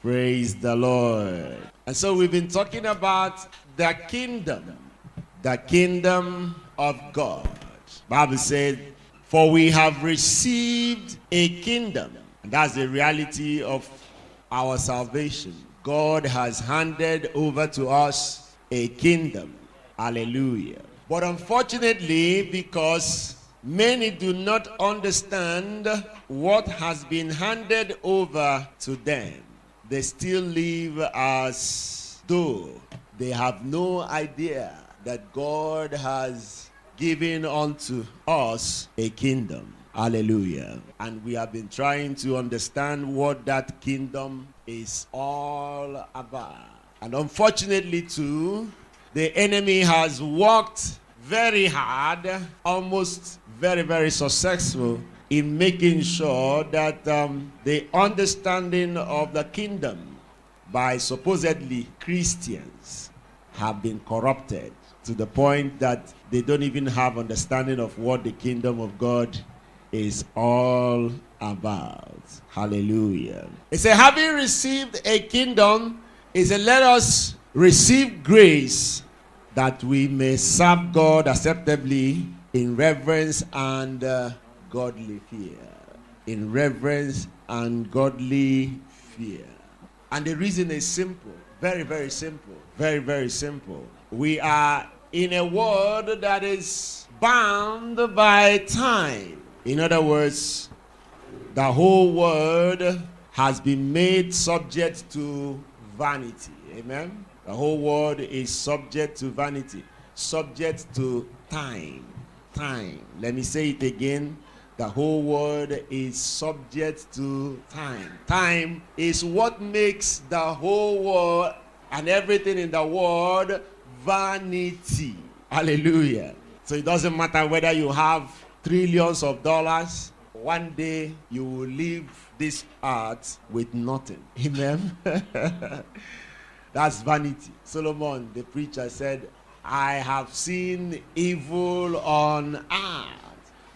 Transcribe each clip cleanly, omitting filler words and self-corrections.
Praise the Lord. And so we've been talking about the kingdom of God. Bible said, for we have received a kingdom. And that's the reality of our salvation. God has handed over to us a kingdom. Hallelujah. But unfortunately, because many do not understand what has been handed over to them, they still live as though they have no idea that God has given unto us a kingdom. Hallelujah. And we have been trying to understand what that kingdom is all about. And unfortunately too, the enemy has worked very hard, almost very, very successful in making sure that the understanding of the kingdom by supposedly Christians have been corrupted to the point that they don't even have understanding of what the kingdom of God is all about. Hallelujah. It says, having received a kingdom, it says, let us receive grace that we may serve God acceptably in reverence and godly fear. In reverence and godly fear. And the reason is simple. Very, very simple. Very, very simple. We are in a world that is bound by time. In other words, the whole world has been made subject to vanity. Amen? The whole world is subject to vanity. Subject to time. Time. Let me say it again. The whole world is subject to time. Time is what makes the whole world and everything in the world vanity. Hallelujah. So it doesn't matter whether you have trillions of dollars. One day you will leave this earth with nothing. Amen. That's vanity. Solomon, the preacher, said, I have seen evil on earth.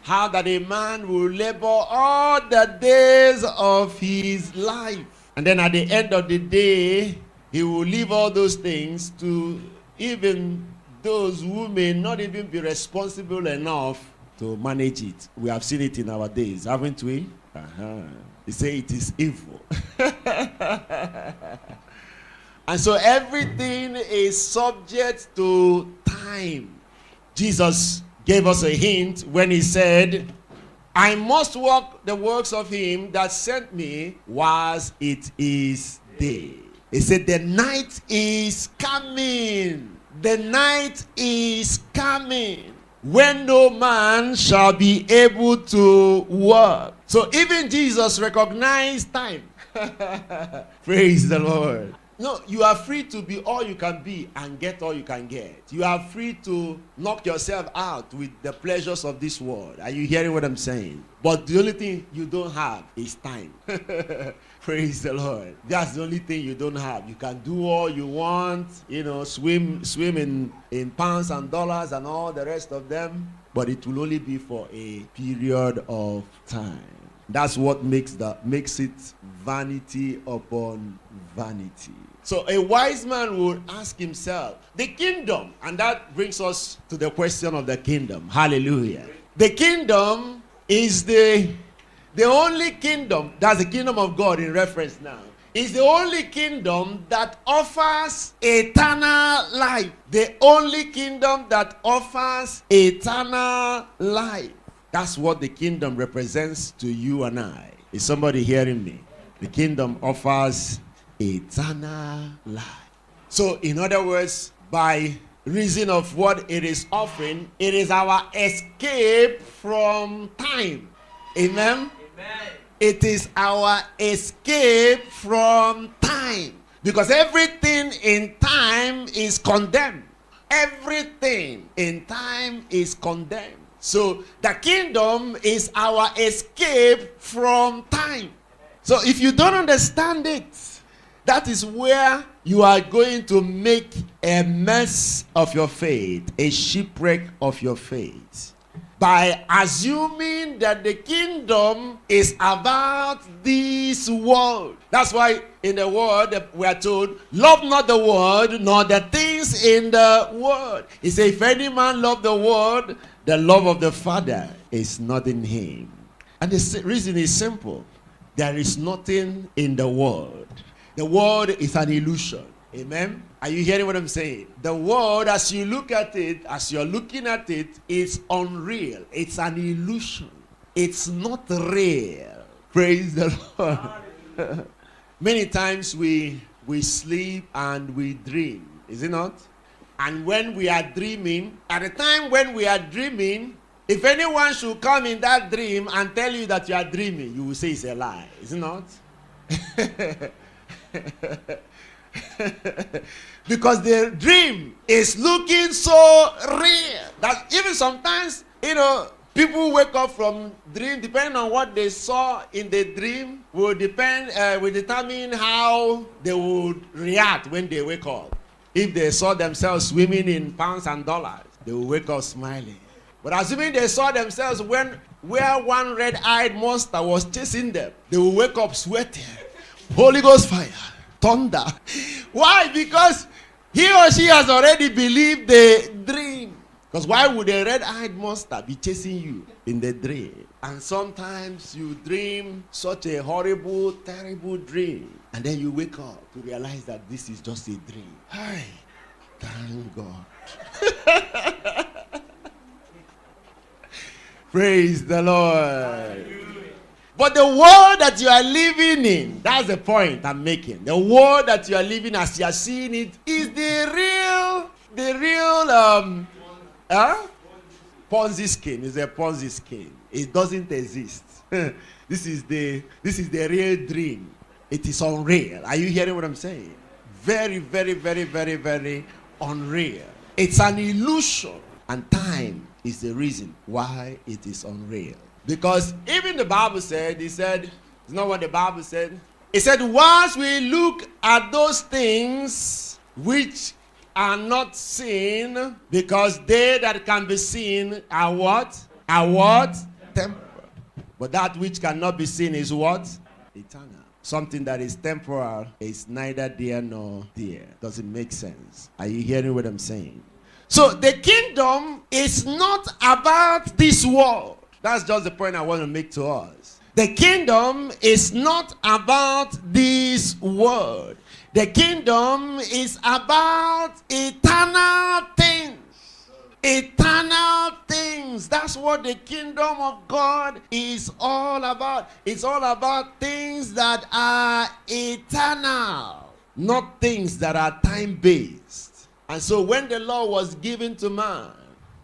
How that a man will labor all the days of his life. And then at the end of the day, he will leave all those things to even those who may not even be responsible enough to manage it. We have seen it in our days, haven't we? They say it is evil. And so everything is subject to time. Jesus gave us a hint when he said, I must work the works of him that sent me whilst it is day. He said, the night is coming. The night is coming when no man shall be able to work. So even Jesus recognized time. Praise the Lord. No, you are free to be all you can be and get all you can get. You are free to knock yourself out with the pleasures of this world. Are you hearing what I'm saying? But the only thing you don't have is time. Praise the Lord. That's the only thing you don't have. You can do all you want, swim in pounds and dollars and all the rest of them, but it will only be for a period of time. That's what makes it vanity upon vanity. So a wise man would ask himself, the kingdom, and that brings us to the question of the kingdom. Hallelujah. The kingdom is the only kingdom, that's the kingdom of God in reference now, is the only kingdom that offers eternal life. The only kingdom that offers eternal life. That's what the kingdom represents to you and I. Is somebody hearing me? The kingdom offers eternal life. So, in other words, by reason of what it is offering, it is our escape from time. Amen? Amen. It is our escape from time. Because everything in time is condemned. Everything in time is condemned. So the kingdom is our escape from time. So if you don't understand it, that is where you are going to make a mess of your faith, a shipwreck of your faith. by assuming that the kingdom is about this world. That's why in the word we are told, love not the world, nor the things in the world. He said, if any man love the world, the love of the Father is not in him. And the reason is simple. There is nothing in the world. The world is an illusion. Amen? Are you hearing what I'm saying? The world, as you look at it, as you're looking at it, is unreal. It's an illusion. It's not real. Praise the Lord. Many times we sleep and we dream. Is it not? And when we are dreaming, at the time when we are dreaming, if anyone should come in that dream and tell you that you are dreaming, you will say it's a lie. Is it not? Because the dream is looking so real that even sometimes, people wake up from dream, depending on what they saw in the dream, will determine how they would react when they wake up. If they saw themselves swimming in pounds and dollars, they will wake up smiling. But assuming they saw themselves where one red-eyed monster was chasing them, they will wake up sweating. Holy Ghost fire, thunder. Why? Because he or she has already believed the dream. Because why would a red-eyed monster be chasing you in the dream? And sometimes you dream such a horrible, terrible dream. And then you wake up to realize that this is just a dream. Hi, thank God. Praise the Lord. But the world that you are living in, that's the point I'm making. The world that you are living as you are seeing it is the real Ponzi scheme. It's a Ponzi scheme. It doesn't exist. This is the real dream. It is unreal. Are you hearing what I'm saying? Very, very, very, very, very unreal. It's an illusion. And time is the reason why it is unreal. Because even the Bible said, it's not what the Bible said. It said, once we look at those things which are not seen, because they that can be seen are what? Temporal. But that which cannot be seen is what? Eternal. Something that is temporal is neither there nor there. Doesn't make sense. Are you hearing what I'm saying? So the kingdom is not about this world. That's just the point I want to make to us. The kingdom is not about this world. The kingdom is about eternal things. Eternal things. That's what the kingdom of God is all about. It's all about things that are eternal, not things that are time-based. And so when the law was given to man,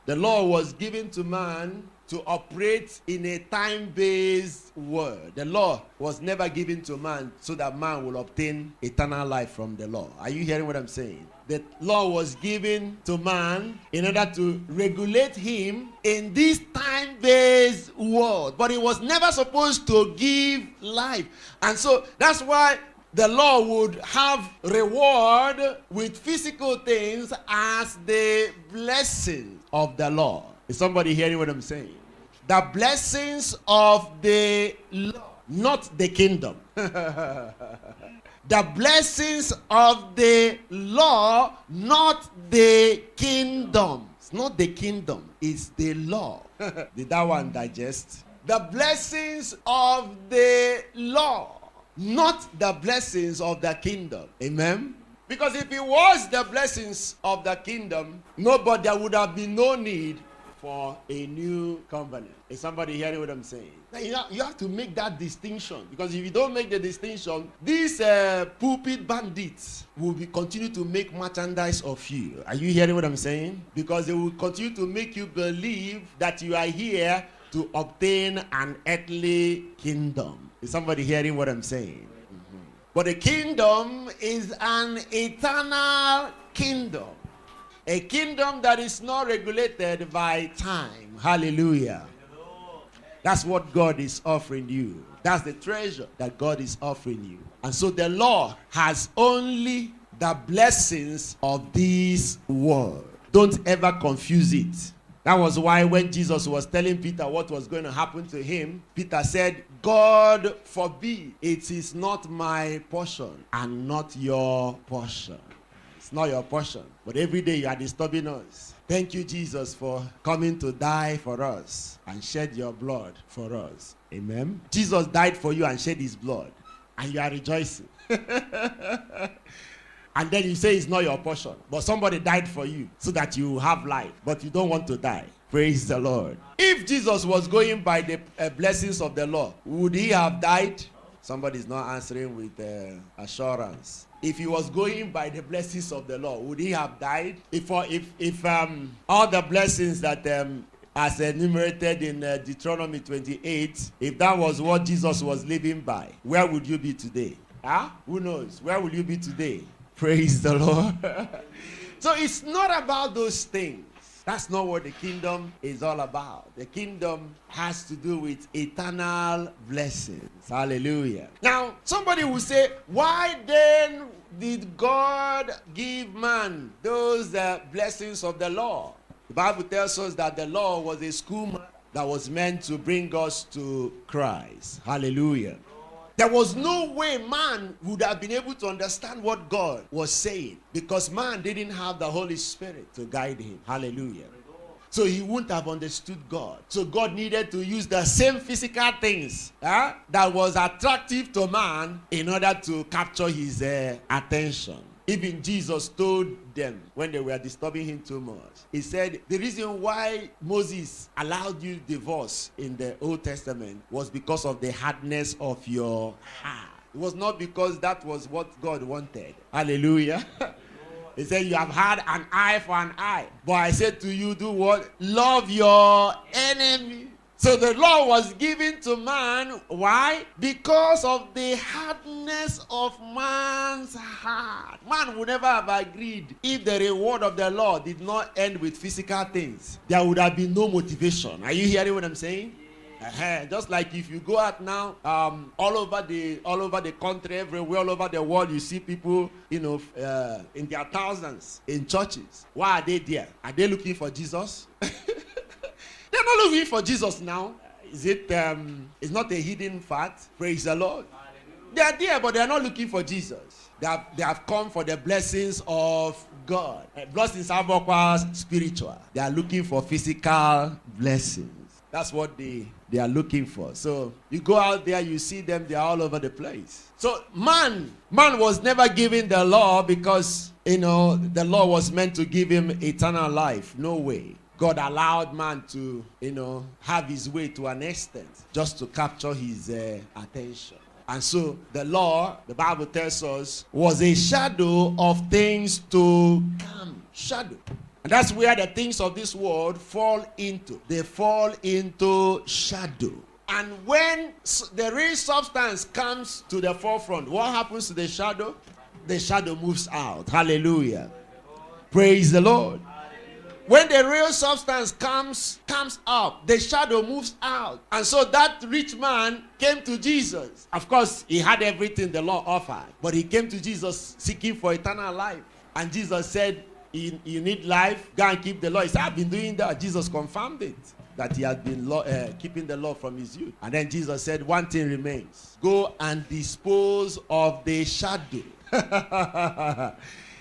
the law was given to man to operate in a time-based world. The law was never given to man so that man will obtain eternal life from the law. Are you hearing what I'm saying? The law was given to man in order to regulate him in this time-based world. But it was never supposed to give life. And so that's why the law would have reward with physical things as the blessing of the law. Is somebody hearing what I'm saying? The blessings of the law, not the kingdom. The blessings of the law, not the kingdom. It's not the kingdom, it's the law. Did that one digest? The blessings of the law, not the blessings of the kingdom. Amen? Because if it was the blessings of the kingdom, there would have been no need for a new covenant. Is somebody hearing what I'm saying? Now you have to make that distinction. Because if you don't make the distinction, these pulpit bandits will continue to make merchandise of you. Are you hearing what I'm saying? Because they will continue to make you believe that you are here to obtain an earthly kingdom. Is somebody hearing what I'm saying? Mm-hmm. But the kingdom is an eternal kingdom. A kingdom that is not regulated by time. Hallelujah. That's what God is offering you. That's the treasure that God is offering you. And so the law has only the blessings of this world. Don't ever confuse it. That was why when Jesus was telling Peter what was going to happen to him, Peter said, God forbid, it is not my portion and not your portion. It's not your portion. But every day you are disturbing us. Thank you, Jesus, for coming to die for us and shed your blood for us. Amen. Jesus died for you and shed his blood. And you are rejoicing. And then you say it's not your portion. But somebody died for you so that you have life. But you don't want to die. Praise the Lord. If Jesus was going by the blessings of the law, would he have died? Somebody's not answering with assurance. If he was going by the blessings of the law, would he have died? If all the blessings that as enumerated in Deuteronomy 28, if that was what Jesus was living by, where would you be today? Huh? Who knows? Where will you be today? Praise the Lord. So it's not about those things. That's not what the kingdom is all about. The kingdom has to do with eternal blessings. Hallelujah. Now, somebody will say, why then did God give man those blessings of the law? The Bible tells us that the law was a schoolmaster that was meant to bring us to Christ. Hallelujah. There was no way man would have been able to understand what God was saying because man didn't have the Holy Spirit to guide him. Hallelujah. So he wouldn't have understood God. So God needed to use the same physical things that was attractive to man in order to capture his attention. Even Jesus told them when they were disturbing him too much. He said, the reason why Moses allowed you divorce in the Old Testament was because of the hardness of your heart. It was not because that was what God wanted. Hallelujah. He said, you have had an eye for an eye. But I said to you, do what? Love your enemy. So the law was given to man. Why? Because of the hardness of man's heart. Man would never have agreed if the reward of the law did not end with physical things. There would have been no motivation. Are you hearing what I'm saying? Just like if you go out now, all over the country, everywhere, all over the world, you see people, in their thousands in churches. Why are they there? Are they looking for Jesus? They're not looking for Jesus now. It's not a hidden fact. Praise the Lord. They are there, but they are not looking for Jesus. They have come for the blessings of God. Blessings are spiritual. They are looking for physical blessings. That's what they are looking for. So you go out there, you see them, they are all over the place. So man was never given the law because, the law was meant to give him eternal life. No way. God allowed man to, have his way to an extent just to capture his attention. And so the law, the Bible tells us, was a shadow of things to come. Shadow. And that's where the things of this world fall into. They fall into shadow. And when the real substance comes to the forefront, what happens to the shadow? The shadow moves out. Hallelujah. Praise the Lord. When the real substance comes up, the shadow moves out. And so that rich man came to Jesus. Of course, he had everything the law offered. But he came to Jesus seeking for eternal life. And Jesus said, you need life, go and keep the law. He said, I've been doing that. Jesus confirmed it, that he had been keeping the law from his youth. And then Jesus said, one thing remains. Go and dispose of the shadow.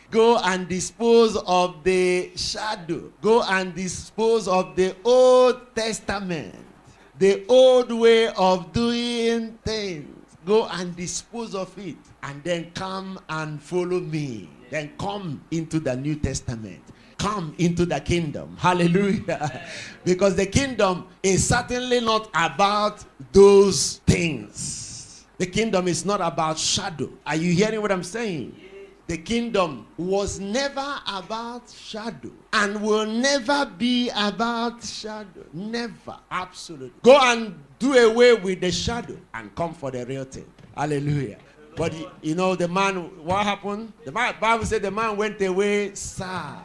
Go and dispose of the shadow. Go and dispose of the Old Testament. The old way of doing things. Go and dispose of it. And then come and follow me. Then come into the New Testament. Come into the kingdom. Hallelujah. Because the kingdom is certainly not about those things. The kingdom is not about shadow. Are you hearing what I'm saying? The kingdom was never about shadow and will never be about shadow. Never. Absolutely. Go and do away with the shadow and come for the real thing. Hallelujah. But the man, what happened? The Bible said the man went away sad.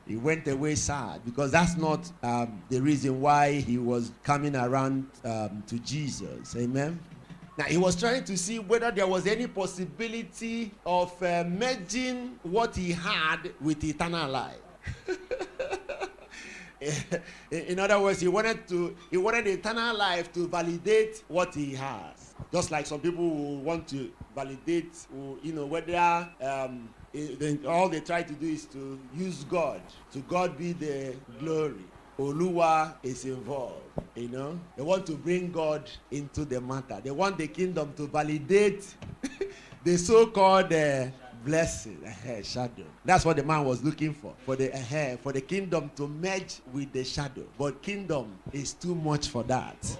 He went away sad because that's not the reason why he was coming around to Jesus. Amen. Now, he was trying to see whether there was any possibility of merging what he had with eternal life. In other words, he wanted eternal life to validate what he has. Just like some people who want to validate, whether all they try to do is to use God. To God be the glory. Oluwa is involved. They want to bring God into the matter. They want the kingdom to validate the so-called blessing, shadow. That's what the man was looking for the kingdom to merge with the shadow. But kingdom is too much for that.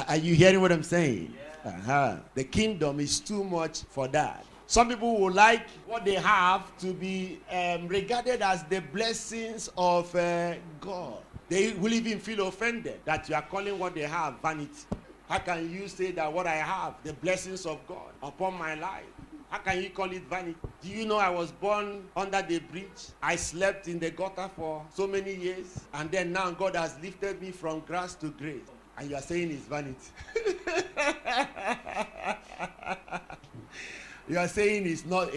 Are you hearing what I'm saying? Yeah. The kingdom is too much for that. Some people would like what they have to be regarded as the blessings of God. They will even feel offended that you are calling what they have vanity. How can you say that what I have, the blessings of God upon my life, how can you call it vanity? Do you know I was born under the bridge? I slept in the gutter for so many years. And then now God has lifted me from grass to grace. And you are saying it's vanity. You are saying it's not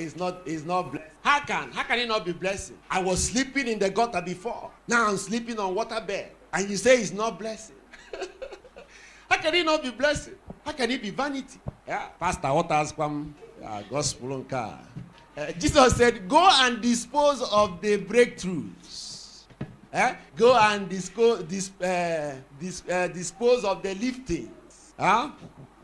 blessed. How can it not be blessing? I was sleeping in the gutter before. Now I'm sleeping on waterbed. And you say it's not blessing. How can it not be blessing? How can it be vanity? Yeah. Pastor, what has come? Gospel on car. Jesus said, go and dispose of the breakthroughs. Go and dispose of the liftings.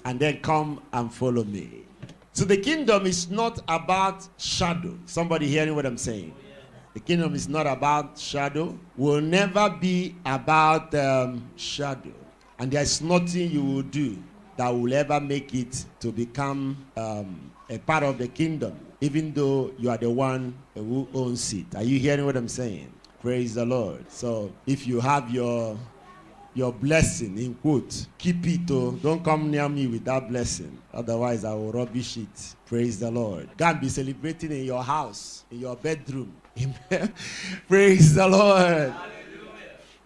And then come and follow me. So the kingdom is not about shadow. Somebody hearing what I'm saying? The kingdom is not about shadow. Will never be about shadow. And there's nothing you will do that will ever make it to become a part of the kingdom, even though you are the one who owns it. Are you hearing what I'm saying? Praise the Lord. So if you have your blessing, in quote, keep it. Don't come near me with that blessing. Otherwise, I will rubbish it. Praise the Lord. Go and be celebrating in your house, in your bedroom. Amen. Praise the Lord. Hallelujah.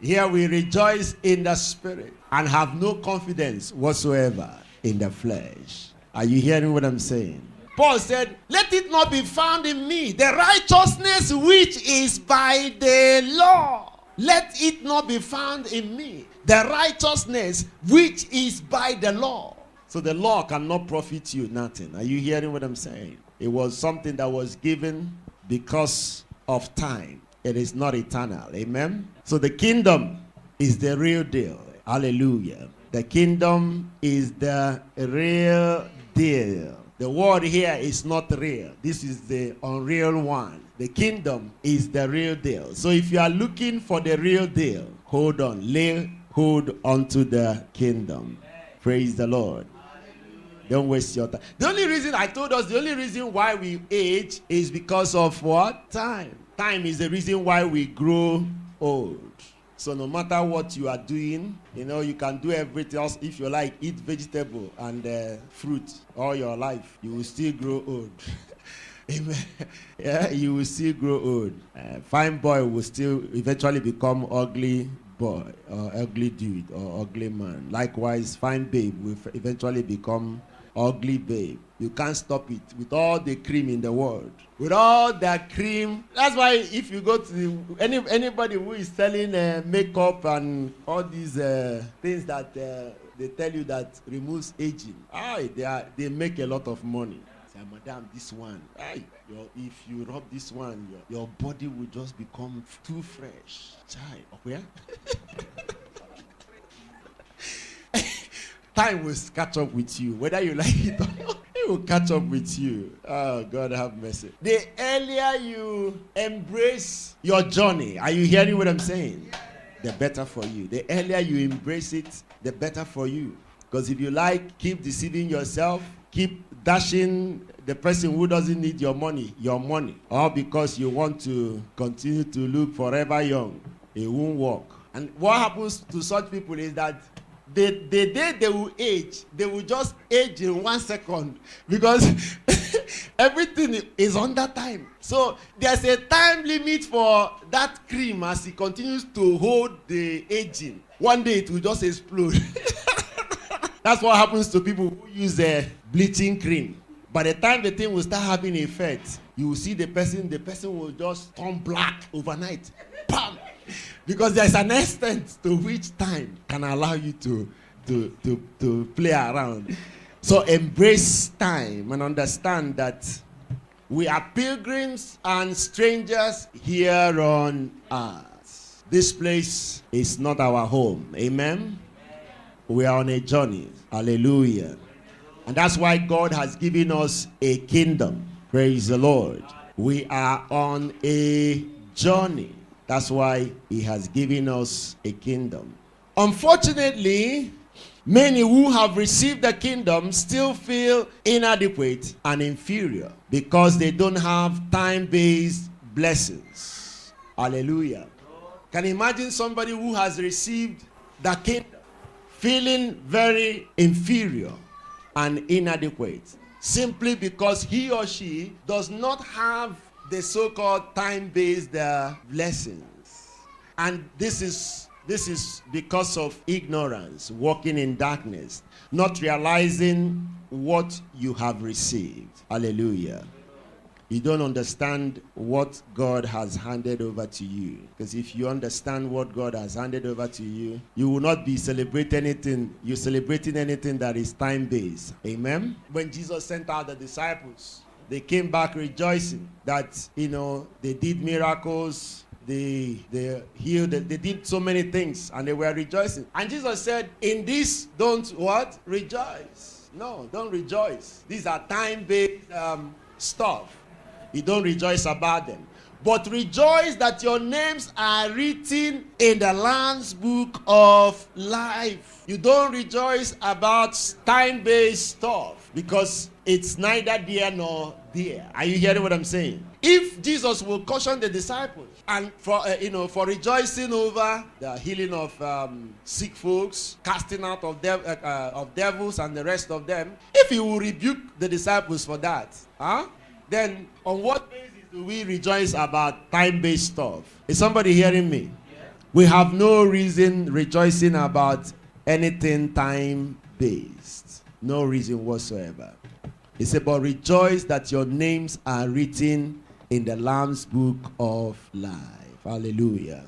Here we rejoice in the spirit and have no confidence whatsoever in the flesh. Are you hearing what I'm saying? Paul said, let it not be found in me, the righteousness which is by the law. Let it not be found in me, the righteousness which is by the law. So the law cannot profit you nothing. Are you hearing what I'm saying? It was something that was given because of time. It is not eternal. Amen? So the kingdom is the real deal. Hallelujah. The kingdom is the real deal. The word here is not real. This is the unreal one. The kingdom is the real deal. So if you are looking for the real deal, hold on. Lay hold onto the kingdom. Praise the Lord. Don't waste your time. The only reason why we age is because of what? Time. Time is the reason why we grow old. So no matter what you are doing, you can do everything else. If you like, eat vegetable and fruit all your life, you will still grow old. Amen. Yeah, you will still grow old. Fine boy will still eventually become ugly boy or ugly dude or ugly man. Likewise, fine babe will eventually become ugly babe. You can't stop it with all the cream in the world. With all that cream. That's why if you go to anybody who is selling makeup and all these things that they tell you that removes aging, they make a lot of money. Say, madam, this one, if you rub this one, your body will just become too fresh. Chai, where? Time will catch up with you, whether you like it or not. It will catch up with you. Oh, God have mercy. The earlier you embrace your journey, are you hearing what I'm saying? The better for you. The earlier you embrace it, the better for you. Because if you keep deceiving yourself, keep dashing the person who doesn't need your money, all because you want to continue to look forever young, it won't work. And what happens to such people is that the day they will age, they will just age in 1 second because everything is under time. So there's a time limit for that cream as it continues to hold the aging. One day it will just explode. That's what happens to people who use bleaching cream. By the time the thing will start having effect, you will see the person will just turn black overnight. Bam! Because there's an extent to which time can allow you to play around. So embrace time and understand that we are pilgrims and strangers here on earth. This place is not our home. Amen? We are on a journey. Hallelujah. And that's why God has given us a kingdom. Praise the Lord. We are on a journey. That's why He has given us a kingdom. Unfortunately, many who have received the kingdom still feel inadequate and inferior because they don't have time-based blessings. Hallelujah. Can you imagine somebody who has received the kingdom feeling very inferior and inadequate simply because he or she does not have the so-called time-based blessings? And this is because of ignorance, walking in darkness, not realizing what you have received. Hallelujah. You don't understand what God has handed over to you. Because if you understand what God has handed over to you, you will not be celebrating anything. You're celebrating anything that is time-based. Amen? When Jesus sent out the disciples, they came back rejoicing that, they did miracles. They healed, they did so many things, and they were rejoicing. And Jesus said, in this, don't what? Rejoice. No, don't rejoice. These are time-based stuff. You don't rejoice about them. But rejoice that your names are written in the Lamb's book of life. You don't rejoice about time-based stuff because it's neither there nor there. Are you hearing what I'm saying? If Jesus will caution the disciples and for rejoicing over the healing of sick folks, casting out of devils and the rest of them, if He will rebuke the disciples for that, then on what basis do we rejoice about time-based stuff? Is somebody hearing me? Yeah. We have no reason rejoicing about anything time-based. No reason whatsoever. He said, but rejoice that your names are written in the Lamb's book of life. Hallelujah.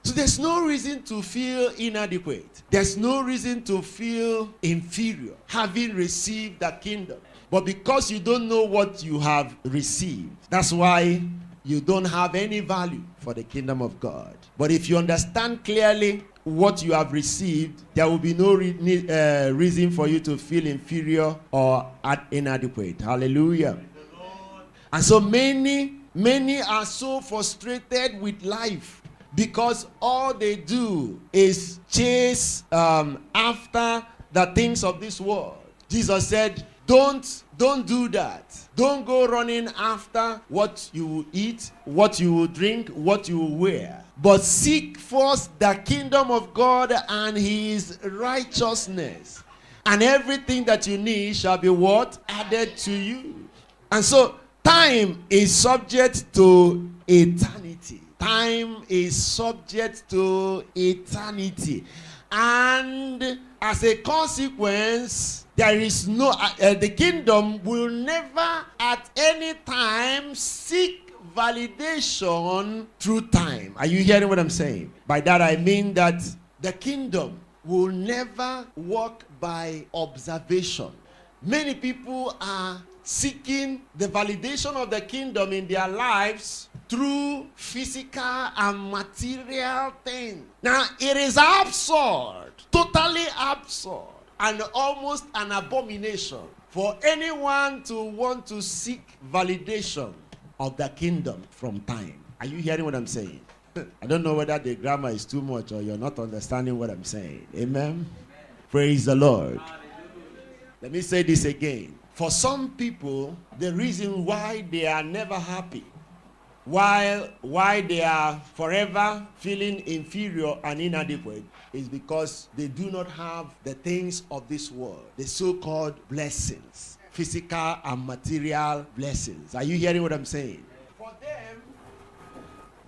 So there's no reason to feel inadequate. There's no reason to feel inferior, having received the kingdom. But because you don't know what you have received, that's why you don't have any value for the kingdom of God. But if you understand clearly what you have received, there will be no reason for you to feel inferior or inadequate. Hallelujah. And so many are so frustrated with life because all they do is chase after the things of this world. Jesus said, don't do that. Don't go running after what you will eat, what you will drink, what you will wear. But seek first the kingdom of God and His righteousness. And everything that you need shall be what? Added to you. And so time is subject to eternity. Time is subject to eternity. And as a consequence, there is no, the kingdom will never at any time seek validation through time. Are you hearing what I'm saying? By that I mean that the kingdom will never walk by observation. Many people are seeking the validation of the kingdom in their lives through physical and material things. Now, it is absurd, totally absurd, and almost an abomination for anyone to want to seek validation of the kingdom from time. Are you hearing what I'm saying? I don't know whether the grammar is too much or you're not understanding what I'm saying. Amen? Praise the Lord. Let me say this again. For some people, the reason why they are never happy, why they are forever feeling inferior and inadequate, is because they do not have the things of this world, the so-called blessings, physical and material blessings. Are you hearing what I'm saying? For them,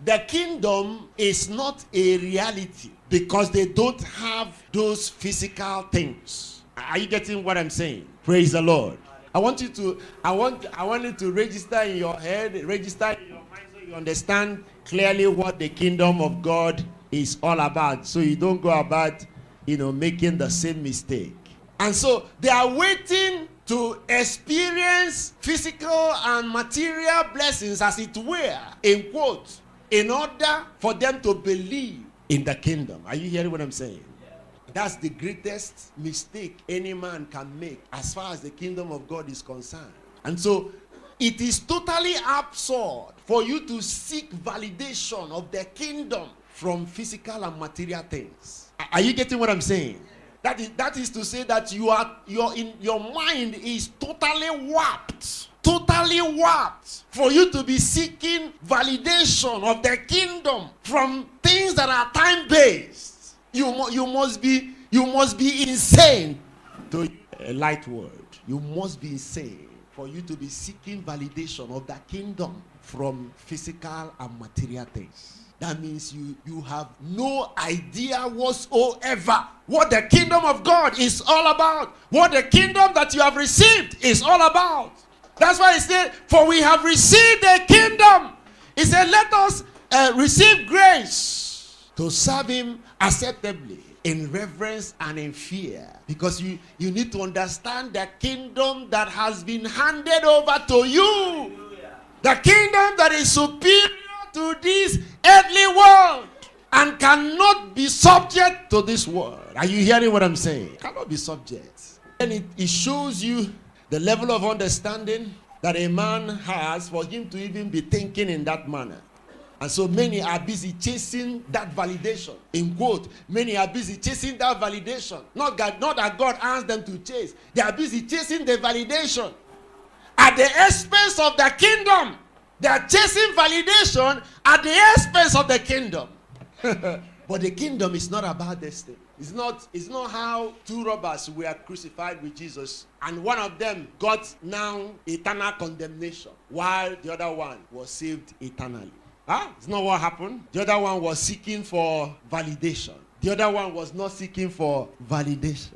the kingdom is not a reality because they don't have those physical things. Are you getting what I'm saying? Praise the Lord. I want you to register in your head, register in your mind, so you understand clearly what the kingdom of God is all about, so you don't go about, making the same mistake. And so they are waiting to experience physical and material blessings, as it were, in quotes, in order for them to believe in the kingdom. Are you hearing what I'm saying? That's the greatest mistake any man can make as far as the kingdom of God is concerned. And so it is totally absurd for you to seek validation of the kingdom from physical and material things. Are you getting what I'm saying? That is to say that your mind is totally warped. Totally warped for you to be seeking validation of the kingdom from things that are time-based. You must be insane. To a light word, you must be insane for you to be seeking validation of the kingdom from physical and material things. That means you have no idea whatsoever what the kingdom of God is all about. What the kingdom that you have received is all about. That's why he said, for we have received a kingdom. He said, let us receive grace to serve him acceptably, in reverence and in fear. Because you need to understand the kingdom that has been handed over to you. The kingdom that is superior to this earthly world and cannot be subject to this world. Are you hearing what I'm saying? Cannot be subject. And it shows you the level of understanding that a man has for him to even be thinking in that manner. And so many are busy chasing that validation. In quote, many are busy chasing that validation. Not that God asked them to chase. They are busy chasing the validation at the expense of the kingdom. They are chasing validation at the expense of the kingdom. But the kingdom is not about this thing. It's not how two robbers were crucified with Jesus, and one of them got now eternal condemnation, while the other one was saved eternally. It's not what happened. The other one was seeking for validation. The other one was not seeking for validation.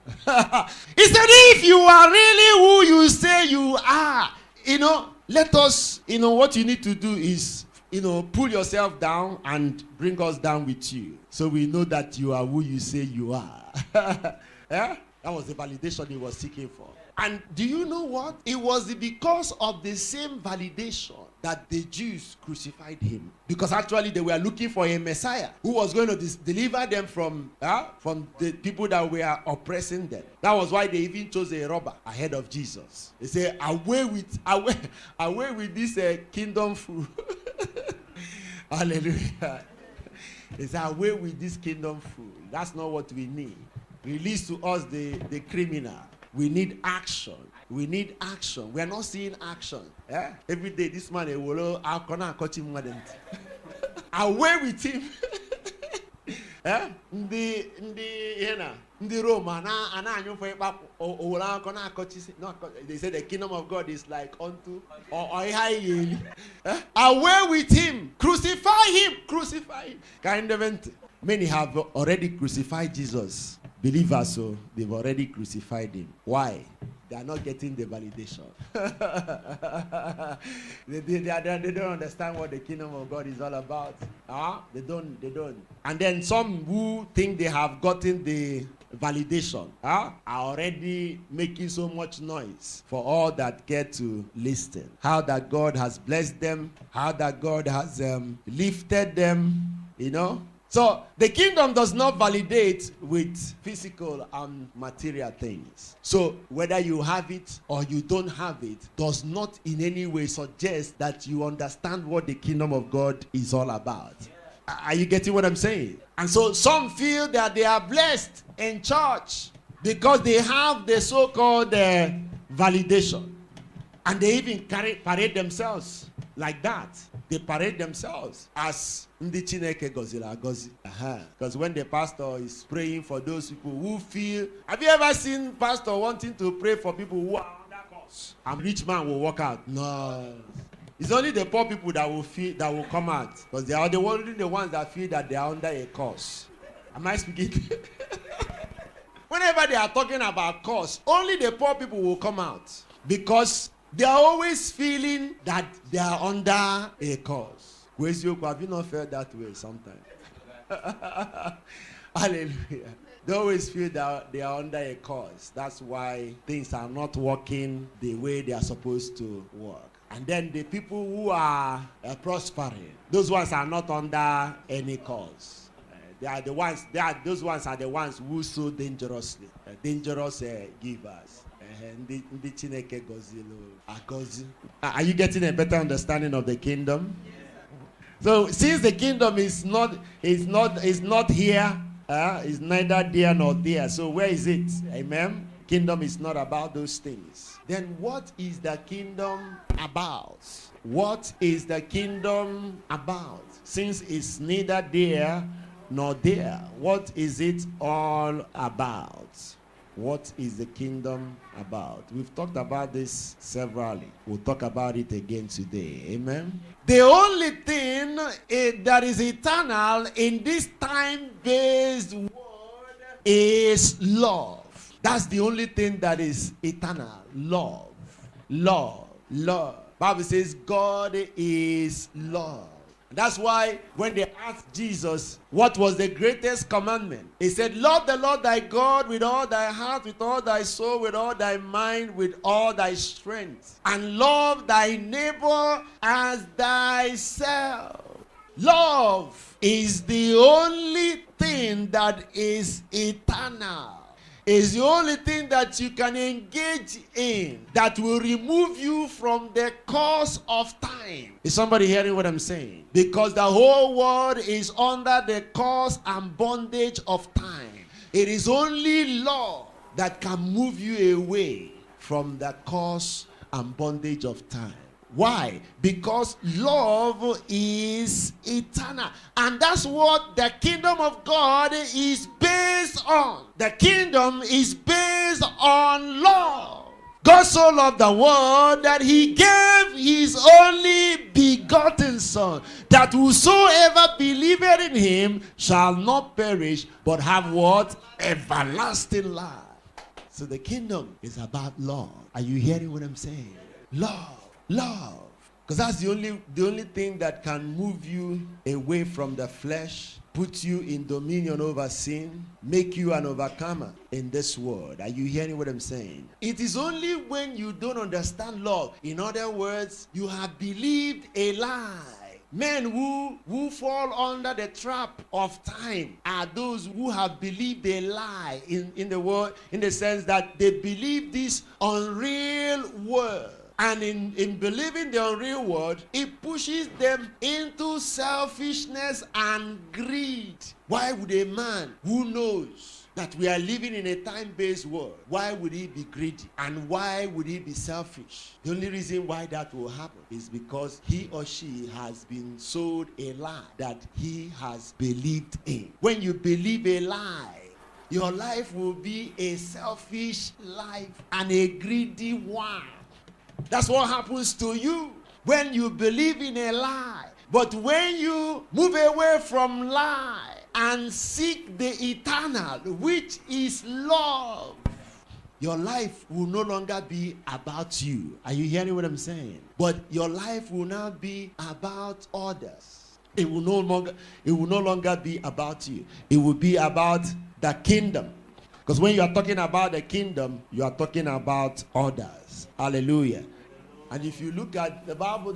He said, if you are really who you say you are, let us, what you need to do is, pull yourself down and bring us down with you, so we know that you are who you say you are. Yeah? That was the validation he was seeking for. And do you know what? It was because of the same validation that the Jews crucified him. Because actually they were looking for a Messiah who was going to deliver them from the people that were oppressing them. That was why they even chose a robber ahead of Jesus. They say, away with this kingdom food. Hallelujah. They say, away with this kingdom food. That's not what we need. Release to us the criminal. We need action. We need action. We are not seeing action. Yeah? Every day, this man will away with him. Yeah? The Roman they say the kingdom of God is like unto away with him. Crucify him. Crucify him. Many have already crucified Jesus. Believers, so they've already crucified him. Why? They are not getting the validation. They don't understand what the kingdom of God is all about. They don't. And then some who think they have gotten the validation are already making so much noise for all that get to listen. How that God has blessed them, how that God has lifted them, So the kingdom does not validate with physical and material things. So whether you have it or you don't have it does not in any way suggest that you understand what the kingdom of God is all about. Are you getting what I'm saying? And so some feel that they are blessed in church because they have the so-called validation. And they even parade themselves like that. They parade themselves as Ndi Chineke gozila gozi. Because when the pastor is praying for those people who feel... Have you ever seen pastor wanting to pray for people who are under curse? And rich man will walk out? No. It's only the poor people that will come out. Because they are only the ones that feel that they are under a curse. Am I speaking? Whenever they are talking about curse, only the poor people will come out. Because they are always feeling that they are under a curse. Have you not felt that way sometimes? Hallelujah. They always feel that they are under a curse. That's why things are not working the way they are supposed to work. And then the people who are prospering, those ones are not under any curse. Those ones are the ones who sow dangerously, dangerous givers. Are you getting a better understanding of the kingdom? Yeah. So since the kingdom is not here, is neither there nor there. So where is it? Amen. Kingdom is not about those things. Then what is the kingdom about? What is the kingdom about? Since it's neither there nor there, what is it all about? What is the kingdom about? We've talked about this severally. We'll talk about it again today. Amen. The only thing that is eternal in this time-based world is love. That's the only thing that is eternal. Love. Love. Love. Bible says God is love. That's why when they asked Jesus, what was the greatest commandment? He said, love the Lord thy God with all thy heart, with all thy soul, with all thy mind, with all thy strength. And love thy neighbor as thyself. Love is the only thing that is eternal. Is the only thing that you can engage in that will remove you from the course of time. Is somebody hearing what I'm saying? Because the whole world is under the curse and bondage of time. It is only love that can move you away from the curse and bondage of time. Why? Because love is eternal. And that's what the kingdom of God is based on. The kingdom is based on love. God so loved the world that he gave his only begotten Son, that whosoever believeth in him shall not perish, but have what? Everlasting life. So the kingdom is about love. Are you hearing what I'm saying? Love. Love. Because that's the only thing that can move you away from the flesh, put you in dominion over sin, make you an overcomer in this world. Are you hearing what I'm saying? It is only when you don't understand love. In other words, you have believed a lie. Men who fall under the trap of time are those who have believed a lie in the world, in the sense that they believe this unreal word. And in believing the unreal word, it pushes them into selfishness and greed. Why would a man who knows that we are living in a time-based world, why would he be greedy? And why would he be selfish? The only reason why that will happen is because he or she has been sold a lie that he has believed in. When you believe a lie, your life will be a selfish life and a greedy one. That's what happens to you when you believe in a lie. But when you move away from lie and seek the eternal, which is love, your life will no longer be about you. Are you hearing what I'm saying? But your life will now be about others. It will no longer be about you. It will be about the kingdom. Because when you are talking about the kingdom, you are talking about others. Hallelujah. And if you look at the Bible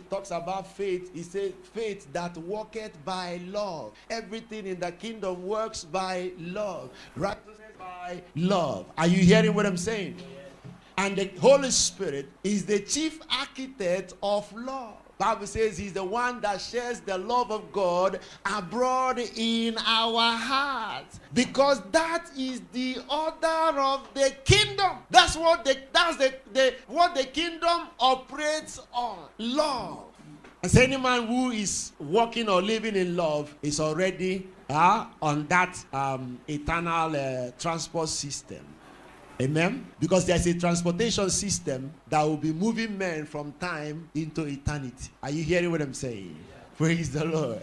talks about faith. It says faith that worketh by love. Everything in the kingdom works by love. Righteousness by love. Are you hearing what I'm saying? And the Holy Spirit is the chief architect of love. Bible says he's the one that shares the love of God abroad in our hearts, because that is the order of the kingdom. That's what the kingdom operates on. Love. As any man who is walking or living in love is already on that eternal transport system. Amen? Because there's a transportation system that will be moving men from time into eternity. Are you hearing what I'm saying? Yeah. Praise the Lord.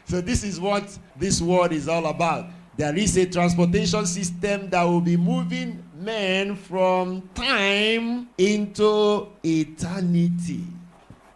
So this is what this word is all about. There is a transportation system that will be moving men from time into eternity.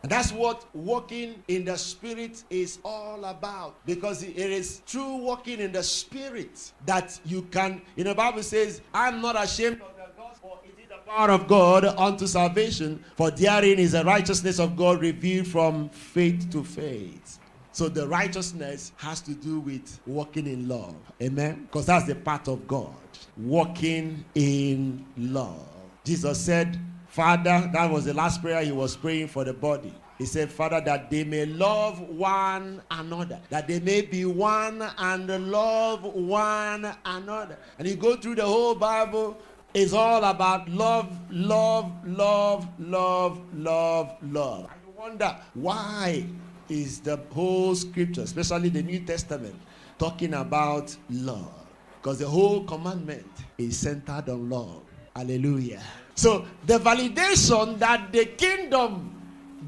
And that's what walking in the Spirit is all about. Because it is through walking in the Spirit that you can, the Bible says, I'm not ashamed of the gospel, it is the power of God unto salvation, for therein is the righteousness of God revealed from faith to faith. So the righteousness has to do with walking in love. Amen? Because that's the part of God. Walking in love. Jesus said, Father, that was the last prayer he was praying for the body. He said, Father, that they may love one another. That they may be one and love one another. And you go through the whole Bible, it's all about love, love, love, love, love, love. And you wonder, why is the whole scripture, especially the New Testament, talking about love? Because the whole commandment is centered on love. Hallelujah. So the validation that the kingdom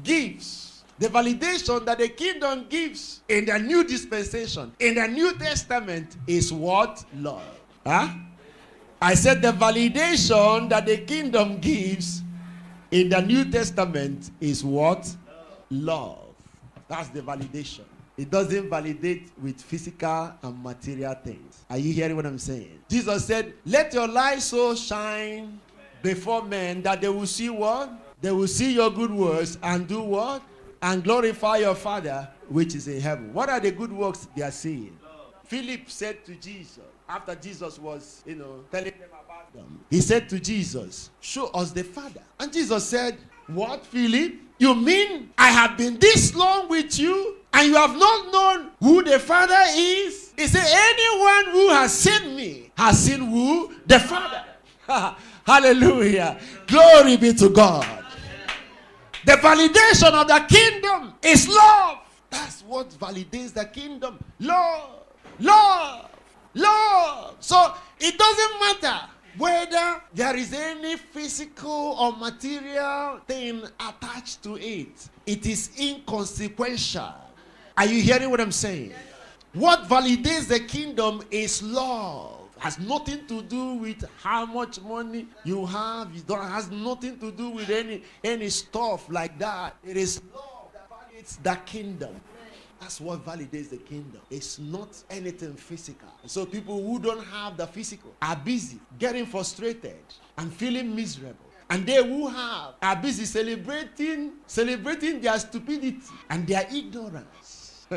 gives, in the new dispensation, in the New Testament, is what? Love. I said the validation that the kingdom gives in the New Testament is what? Love. That's the validation. It doesn't validate with physical and material things. Are you hearing what I'm saying? Jesus said, let your light so shine before men that they will see what? They will see your good works and do what? And glorify your Father which is in heaven. What are the good works they are seeing? Philip said to Jesus, after Jesus was, telling them about them, he said to Jesus, show us the Father. And Jesus said, what, Philip? You mean I have been this long with you and you have not known who the Father is? He said, anyone who has seen me has seen who? The Father. Hallelujah. Glory be to God. The validation of the kingdom is love. That's what validates the kingdom. Love. Love. Love. So it doesn't matter whether there is any physical or material thing attached to it. It is inconsequential. Are you hearing what I'm saying? What validates the kingdom is love. Has nothing to do with how much money you have. It has nothing to do with any stuff like that. It is love that validates the kingdom. That's what validates the kingdom. It's not anything physical. So people who don't have the physical are busy getting frustrated and feeling miserable. And they who have are busy celebrating their stupidity and their ignorance.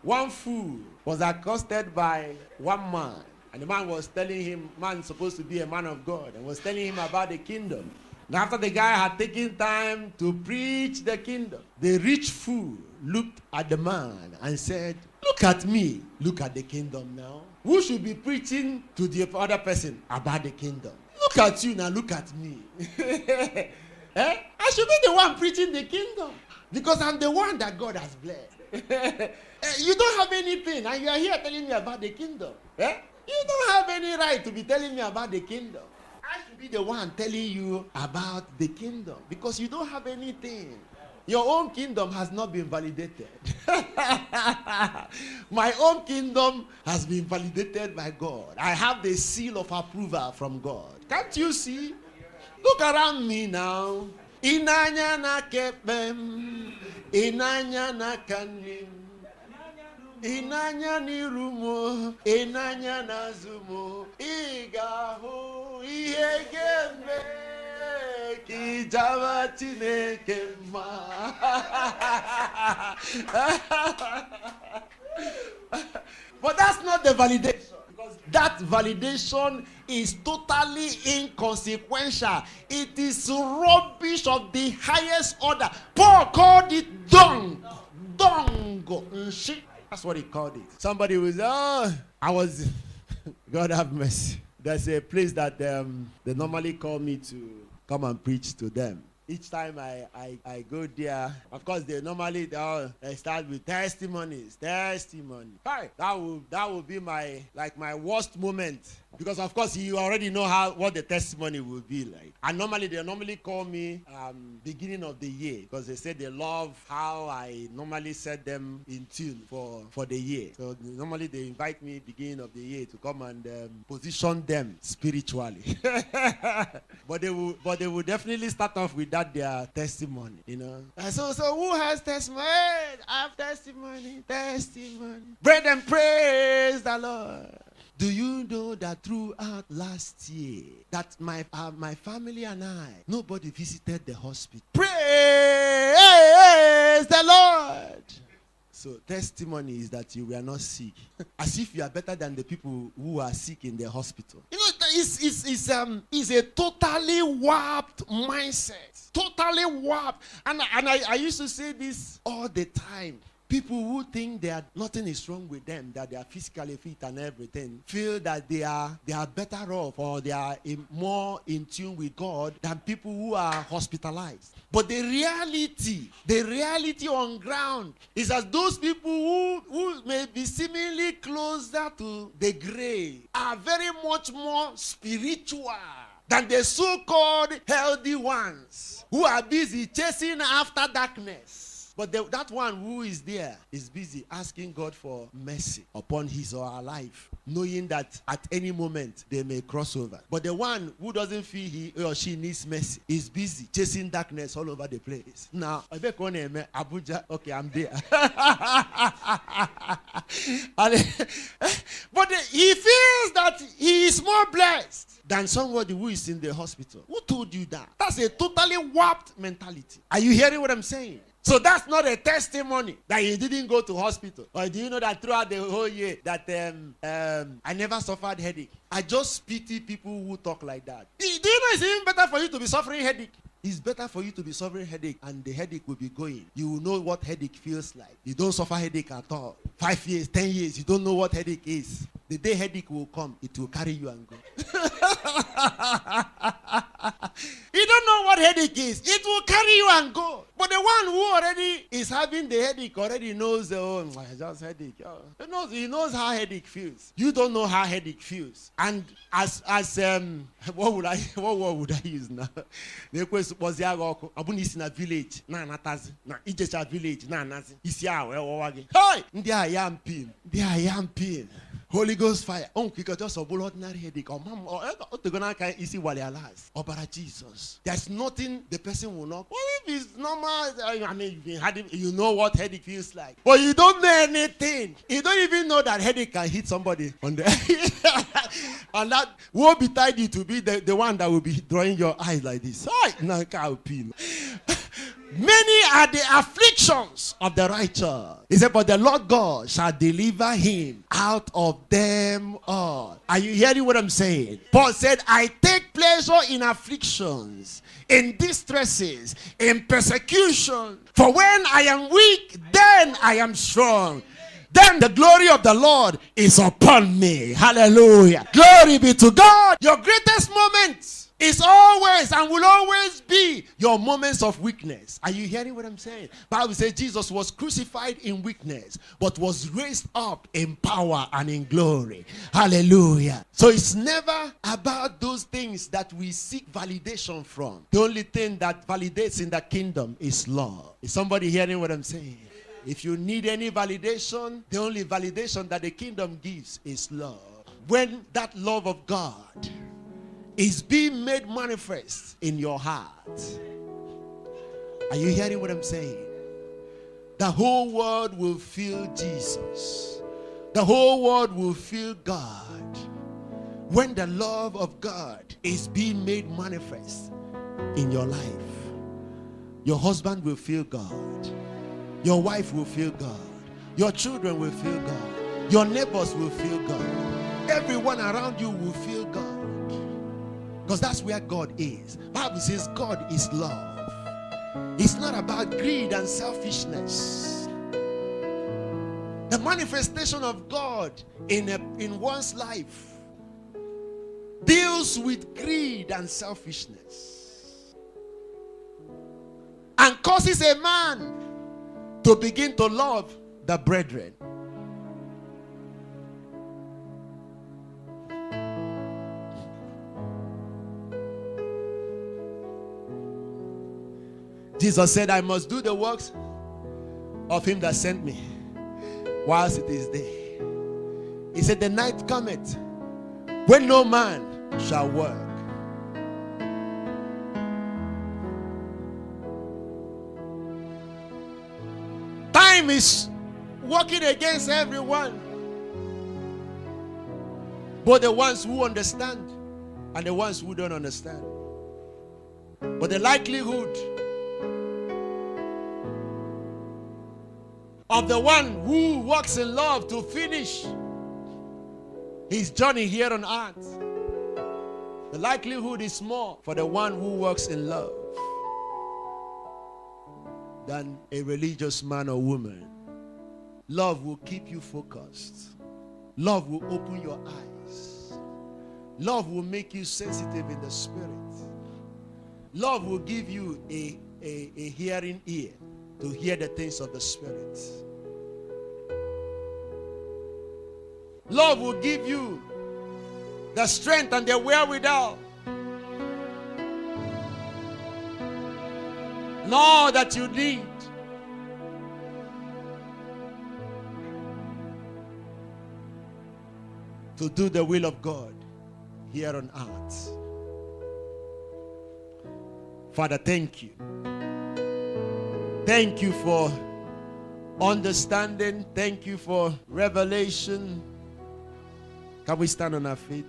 One fool was accosted by one man. And the man was telling him, man supposed to be a man of God, and was telling him about the kingdom. And after the guy had taken time to preach the kingdom, the rich fool looked at the man and said, look at me, look at the kingdom now. Who should be preaching to the other person about the kingdom? Look at you now, look at me. I should be the one preaching the kingdom because I'm the one that God has blessed. You don't have anything and you are here telling me about the kingdom. You don't have any right to be telling me about the kingdom. I should be the one telling you about the kingdom because you don't have anything. Your own kingdom has not been validated. My own kingdom has been validated by God. I have the seal of approval from God. Can't you see? Look around me now. Inanya na kepem, inanya na kanim. Inanya nirumo, inanya nazumo, igaho ihegembe, kijama tinekema. But that's not the validation. Because that validation is totally inconsequential. It is rubbish of the highest order. Paul called it dung. Dung. Shit. That's what he called it. Somebody was, God have mercy. There's a place that they normally call me to come and preach to them. Each time I go there, of course they start with testimonies. Hi, that will be my worst moment Because of course you already know what the testimony will be like. And they normally call me beginning of the year, because they say they love how I normally set them in tune for the year. So normally they invite me beginning of the year to come and position them spiritually. But they will definitely start off with that their testimony, you know. So who has testimony? Hey, I have testimony. Brethren, praise the Lord. Do you know that throughout last year, that my family and I, nobody visited the hospital? Praise the Lord. So testimony is that you were not sick. As if you are better than the people who are sick in the hospital. You know, it's a totally warped mindset. Totally warped. And I used to say this all the time. People who think nothing is wrong with them, that they are physically fit and everything, feel that they are better off, or they are more in tune with God than people who are hospitalized. But the reality on ground is that those people who may be seemingly closer to the grave are very much more spiritual than the so-called healthy ones who are busy chasing after darkness. But that one who is there is busy asking God for mercy upon his or her life, knowing that at any moment they may cross over. But the one who doesn't feel he or she needs mercy is busy chasing darkness all over the place. Now, Abuja, okay, I'm there. But he feels that he is more blessed than somebody who is in the hospital. Who told you that? That's a totally warped mentality. Are you hearing what I'm saying? So that's not a testimony that you didn't go to hospital. Or do you know that throughout the whole year that I never suffered headache? I just pity people who talk like that. Do you know it's even better for you to be suffering headache? It's better for you to be suffering headache and the headache will be going. You will know what headache feels like. You don't suffer headache at all. 5 years, 10 years, you don't know what headache is. The day headache will come, it will carry you and go. You don't know what headache is. It will carry you and go. But the one who already is having the headache already knows, just headache. He knows how headache feels. You don't know how headache feels. And what word would I use now? The question was Abuni in a village, Natazi, Ijesha village, Nanazi, Isia, hey, I am pin. Holy Ghost fire. Just a ordinary headache. Or para Jesus. There's nothing the person will not. Well, if it's normal, I mean, you know what headache feels like. But you don't know anything. You don't even know that headache can hit somebody on the and that won't be tidy to be the one that will be drawing your eyes like this. Many are the afflictions of the righteous. He said, but the Lord God shall deliver him out of them all. Are you hearing what I'm saying? Paul said, I take pleasure in afflictions, in distresses, in persecution. For when I am weak, then I am strong. Then the glory of the Lord is upon me. Hallelujah. Glory be to God. Your greatest moments is always and will always be your moments of weakness. Are you hearing what I'm saying? Bible says Jesus was crucified in weakness, but was raised up in power and in glory. Hallelujah. So it's never about those things that we seek validation from. The only thing that validates in the kingdom is love. Is somebody hearing what I'm saying? If you need any validation, the only validation that the kingdom gives is love. When that love of God is being made manifest in your heart. Are you hearing what I'm saying? The whole world will feel Jesus. The whole world will feel God. When the love of God is being made manifest in your life, your husband will feel God. Your wife will feel God. Your children will feel God. Your neighbors will feel God. Everyone around you will feel God. Because that's where God is. The Bible says God is love. It's not about greed and selfishness. The manifestation of God in one's life deals with greed and selfishness and causes a man to begin to love the brethren. Jesus said, I must do the works of him that sent me whilst it is day. He said, the night cometh when no man shall work. Time is working against everyone, both the ones who understand and the ones who don't understand. But the likelihood of the one who walks in love to finish his journey here on earth, the likelihood is more for the one who works in love than a religious man or woman. Love will keep you focused. Love will open your eyes. Love will make you sensitive in the spirit. Love will give you a hearing ear to hear the things of the spirit. Love will give you the strength and the wherewithal, and all that you need to do the will of God here on earth. Father, thank you. Thank you for understanding. Thank you for revelation. Can we stand on our feet?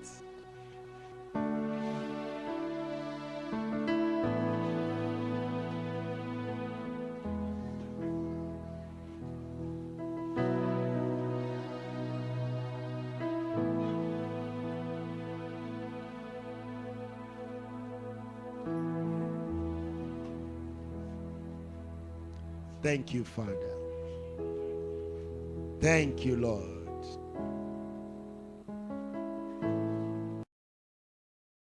Thank you, Father. Thank you, Lord.